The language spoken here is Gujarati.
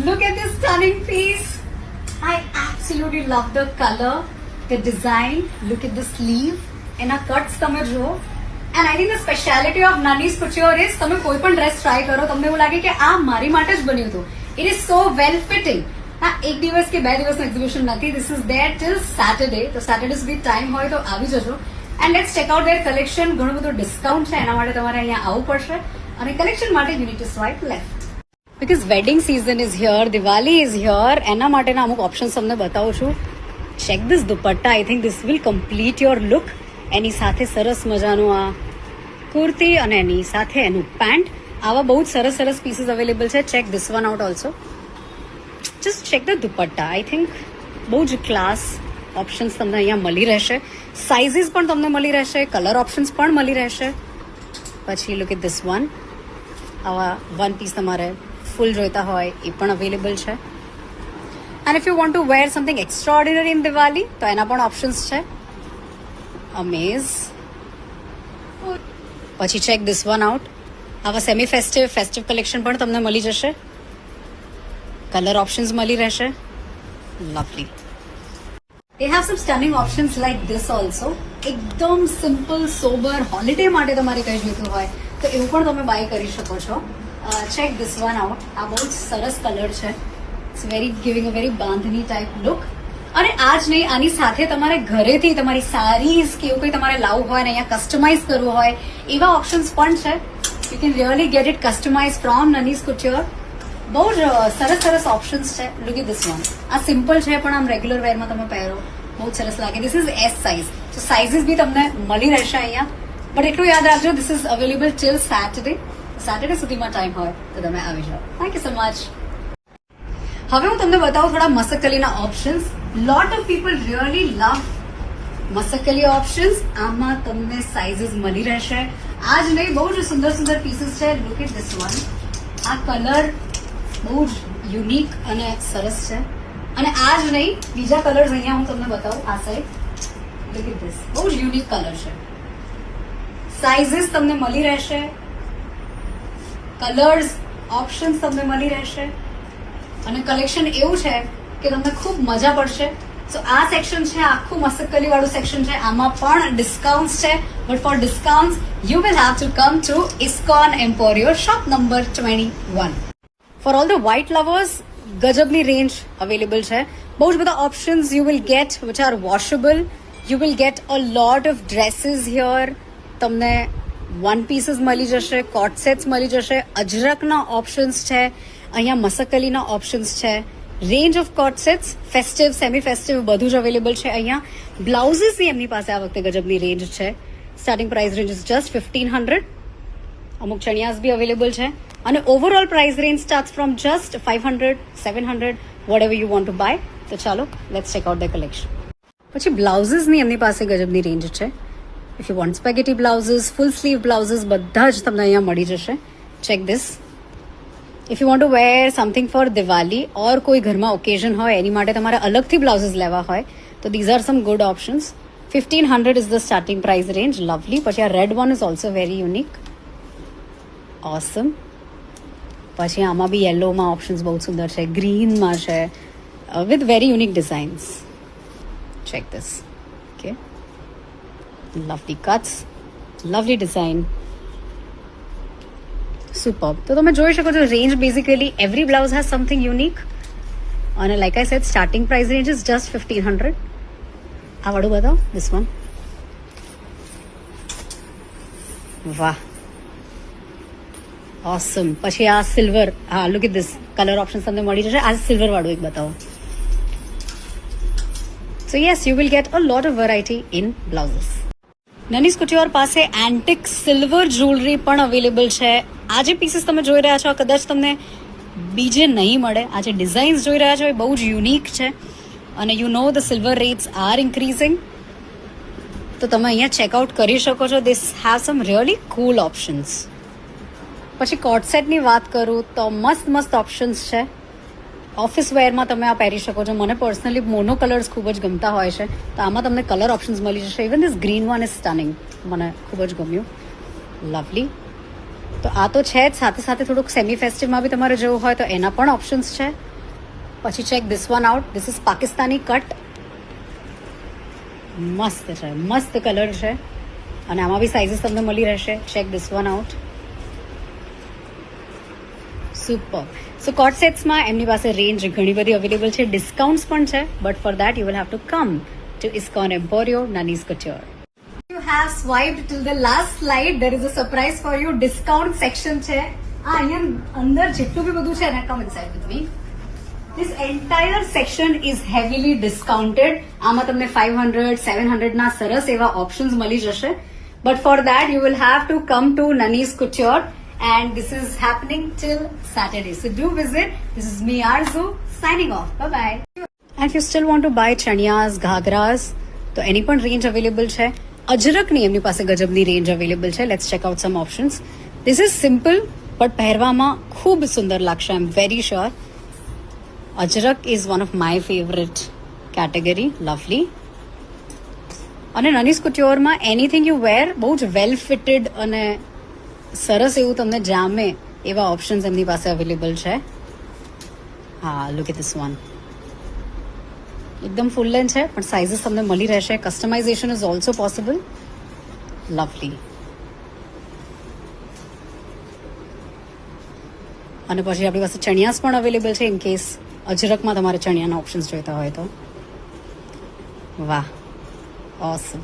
Look at this stunning piece. I absolutely love the color, the design. Look at the sleeve. And our cuts તમે જુઓ. And I think the speciality of Nani's Couture is તમે કોઈ પણ ડ્રેસ ટ્રાય કરો તમને એવું લાગે કે આ મારી માટે જ બન્યું હતું. It is so well fitting. હા એક દિવસ કે બે દિવસનું એક્ઝિબિશન નથી. This is there till Saturday. તો Saturday સુધી ટાઈમ હોય તો આવી જજો. And let's check out their collection. ઘણું બધું ડિસ્કાઉન્ટ છે એના માટે તમારે અહીંયા આવવું પડશે. અને કલેક્શન માટે you need to swipe left. Because wedding season is here, Diwali is here. એના માટેના અમુક ઓપ્શન્સ તમને બતાવું છું. Check this dupatta. I think this will complete your look. એની સાથે સરસ મજાનું આ કુર્તી અને એની સાથે એનું પેન્ટ. આવા બહુ જ સરસ સરસ પીસીસ અવેલેબલ છે. Check this one out also. Just check the dupatta. I think બહુ જ ક્લાસ ઓપ્શન્સ તમને અહીંયા મળી રહેશે. સાઇઝીસ પણ તમને મળી રહેશે, કલર ઓપ્શન્સ પણ મળી રહેશે. પછી લુક એટ ધીસ વન. આવા વન પીસ તમારે ફૂલ જોઈતા હોય એ પણ અવેલેબલ છે. And if you want to wear something extraordinary in Diwali તો એના પણ ઓપ્શન્સ છે. અમેઝ. પછી ચેક ધીસ વન આઉટ. આવા સેમી ફેસ્ટિવ કલેક્શન પણ તમને મળી જશે. કલર ઓપ્શન્સ મળી રહેશે. Lovely. They have some stunning options like this also. એકદમ સિમ્પલ સોબર હોલિડે માટે તમારે કંઈ જોઈતું હોય તો એવું પણ તમે બાય કરી શકો છો. Check this one out. આ બહુ જ સરસ કલર છે. It's very giving a very bandhani type look. અને આ જ નહીં, આની સાથે તમારે ઘરેથી તમારી સારીઝ કે એવું કંઈ તમારે લાવવું હોય અને અહીંયા કસ્ટમાઇઝ કરવું હોય એવા ઓપ્શન્સ પણ છે. You can really get it customise from Nani's Couture. બહુ જ સરસ સરસ ઓપ્શન્સ છે. Look at this one. આ સિમ્પલ છે પણ આમ રેગ્યુલર વેરમાં તમે પહેરો બહુ જ સરસ લાગે. This is S size. તો સાઇઝીસ બી તમને મળી રહેશે અહીંયા. બટ એટલું યાદ રાખજો, this is available till Saturday સુધીમાં ટાઈમ હોય તો તમે આવી જાઓ. Thank you so much. હવે હું તમને બતાવું થોડા મસકલીના options. Lot of people really love Masakali options. આમાં તમને સાઇઝીસ મળી રહેશે. આ જ નહીં, બહુ જ સુંદર સુંદર પીસીસ છે. Look at this one. આ કલર બહુ જ યુનિક અને સરસ છે. અને આ જ નહીં, બીજા કલર્સ અહીંયા હું તમને બતાવું. આ સાઈડ લુક એટ ધીસ. બહુ જ યુનિક કલર છે. સાઇઝીસ તમને મળી રહેશે. કલર્સ ઓપ્શન્સ તમને મળી રહેશે. અને કલેક્શન એવું છે કે તમને ખૂબ મજા પડશે. સો આ સેક્શન છે આખું મસકલી વાળું સેક્શન છે. આમાં પણ ડિસ્કાઉન્ટ છે. But for discount you will have to come to ISKCON Emporio shop number 21. For all the white lovers ગજબની રેન્જ અવેલેબલ છે. બહુ જ બધા options you will get which are washable. You will get a lot of dresses here. તમને વન પીસીસ મળી જશે, કોટ સેટ્સ મળી જશે, અજરકના ઓપ્શન્સ છે, અહીંયા મસકલીના ઓપ્શન્સ છે, range of coat sets, festive semi festive બધું જ અવેલેબલ છે. અહીંયા બ્લાઉઝીસની એમની પાસે આ વખતે ગજબની રેન્જ છે. Starting price range is just 1500. અમુક ચણિયાસ બી અવેલેબલ છે. અને overall price range start from just 500, 700 whatever you want to buy. તો ચાલો let's check out the collection. પછી બ્લાઉઝીસની એમની પાસે ગજબની રેન્જ છે. If you want spaghetti blouses, full sleeve blouses બધા જ તમને અહીંયા મળી જશે. Check this. If you want to wear something four Diwali ઓર કોઈ ઘરમાં ઓકેઝન હોય એની માટે તમારે અલગથી બ્લાઉઝીસ લેવા હોય તો these are some good options. 1500 is the starting price range. Lovely. પછી આ red one is also very unique. Awesome. પછી આમાં બી યલોમાં ઓપ્શન્સ બહુ સુંદર છે, ગ્રીનમાં છે, with very unique designs. Check this. Okay. Lovely cuts, lovely design, super. તો તમે જોઈ શકો છો range basically every blouse has something unique. અને like I said starting price range is just 1500. આ વાળું બતાવો. This one. વાહ, ઓસમ. પછી આ સિલ્વર. હા, look at this. Colour option તમને મળી જશે. આ સિલ્વર વાળું એક બતાવો. So yes, you will get a lot of variety in blouses. Nani's Couture પાસે એન્ટિક સિલ્વર જ્વેલરી પણ અવેલેબલ છે. આ જે પીસીસ તમે જોઈ રહ્યા છો કદાચ તમને બીજે નહીં મળે. આ જે ડિઝાઇન્સ જોઈ રહ્યા છો એ બહુ જ યુનિક છે. અને you know the silver rates are increasing. તો તમે અહીંયા ચેકઆઉટ કરી શકો છો. This have some really cool options. પછી કોટ સેટની વાત કરું તો મસ્ત મસ્ત ઓપ્શન્સ છે. ઓફિસ વેરમાં તમે આ પહેરી શકો છો. મને પર્સનલી મોનો કલર્સ ખૂબ જ ગમતા હોય છે તો આમાં તમને કલર ઓપ્શન્સ મળી જશે. Even this green one is stunning. મને ખૂબ જ ગમ્યું. લવલી. તો આ તો છે જ, સાથે સાથે થોડુંક સેમી ફેસ્ટિવમાં બી તમારે જવું હોય તો એના પણ ઓપ્શન્સ છે. પછી check this one out. This is Pakistani cut. મસ્ત છે, મસ્ત કલર છે અને આમાં બી સાઇઝીસ તમને મળી રહેશે. Check this one out. Super. So coat સેટ્સમાં એમની પાસે રેન્જ ઘણી બધી અવેલેબલ છે, ડિસ્કાઉન્ટ્સ પણ છે, but for that you will have to come to ISKCON Emporio, Nani's Couture. You have swiped till the last slide. There is a surprise for you. Discount section છે. અહીંયા અંદર જેટલું બી બધું છે ને, come inside with me. This entire section is heavily discounted. આમાં તમને 500, 700 ના સરસ એવા ઓપ્શન્સ મળી જશે. But for that you will have to come to Nani's Couture and this is happening till Saturday. So do visit. This is me Arzu signing off. Bye bye. And if you still want to buy chanias, ઘાઘરાસ તો એની પણ રેન્જ અવેલેબલ છે. અજરકની એમની પાસે ગજબની રેન્જ અવેલેબલ છે. Let's check out some options. This is simple but પહેરવામાં ખૂબ સુંદર લાગશે. I am very sure. Ajrak is one of my favourite category. Lovely. અને Nani's Coutureમાં એનીથિંગ યુ વેર બહુ જ વેલ ફિટેડ અને સરસ એવું તમને જામે એવા ઓપ્શન્સ એમની પાસે અવેલેબલ છે. હા, લુક એટ ધીસ વન. એકદમ ફૂલ લેન્થ છે પણ સાઇઝીસ તમને મળી રહેશે. Customisation is also possible. Lovely. અને પછી આપણી પાસે ચણિયાસ પણ અવેલેબલ છે ઇન કેસ અજરકમાં તમારે ચણિયાના ઓપ્શન્સ જોઈતા હોય તો. વાહ, ઓસમ.